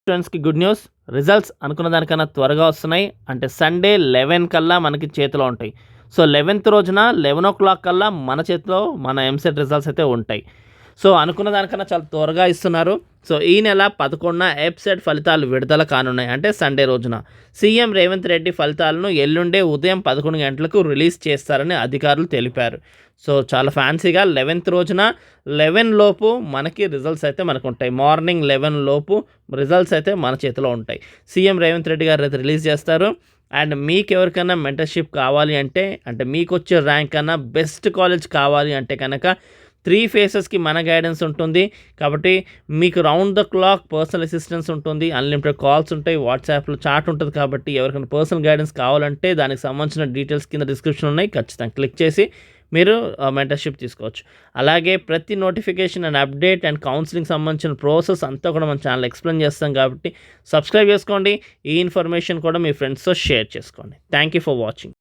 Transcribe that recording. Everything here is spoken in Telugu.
స్టూడెంట్స్కి గుడ్ న్యూస్. రిజల్ట్స్ అనుకున్న దానికన్నా త్వరగా వస్తున్నాయి. అంటే సండే 11 కల్లా మనకి చేతిలో ఉంటాయి. సో 11th రోజున 11 కల్లా మన చేతిలో మన ఎంసెట్ రిజల్ట్స్ అయితే ఉంటాయి. సో అనుకున్న దానికన్నా చాలా త్వరగా ఇస్తున్నారు. సో ఈ నెల 11న ఎబ్సెట్ ఫలితాలు విడుదల కానున్నాయి. అంటే సండే రోజున సీఎం రేవంత్ రెడ్డి ఫలితాలను ఎల్లుండే ఉదయం 11 గంటలకు రిలీజ్ చేస్తారని అధికారులు తెలిపారు. సో చాలా ఫ్యాన్సీగా 11th రోజున 11 లోపు మనకి రిజల్ట్స్ అయితే మనకు ఉంటాయి. మార్నింగ్ 11 లోపు రిజల్ట్స్ అయితే మన చేతిలో ఉంటాయి. సీఎం రేవంత్ రెడ్డి గారు అయితే రిలీజ్ చేస్తారు. అండ్ మీకు ఎవరికైనా మెంటర్షిప్ కావాలి అంటే మీకు వచ్చే ర్యాంక్ కన్నా బెస్ట్ కాలేజ్ కావాలి అంటే కనుక 3 ఫేసెస్కి మన గైడెన్స్ ఉంటుంది. కాబట్టి మీకు round the clock personal assistance ఉంటుంది, అన్లిమిటెడ్ కాల్స్ ఉంటాయి, వాట్సాప్లో చాట్ ఉంటుంది. కాబట్టి ఎవరికైనా పర్సనల్ గైడెన్స్ కావాలంటే దానికి సంబంధించిన డీటెయిల్స్ కింద డిస్క్రిప్షన్ ఉన్నాయి, ఖచ్చితంగా క్లిక్ చేసి మీరు మెంటర్షిప్ తీసుకోవచ్చు. అలాగే ప్రతి notification and update and counselling సంబంధించిన ప్రాసెస్ అంతా కూడా మన ఛానల్ ఎక్స్ప్లెయిన్ చేస్తాం. కాబట్టి సబ్స్క్రైబ్ చేసుకోండి. ఈ ఇన్ఫర్మేషన్ కూడా మీ ఫ్రెండ్స్తో షేర్ చేసుకోండి. Thank you for watching.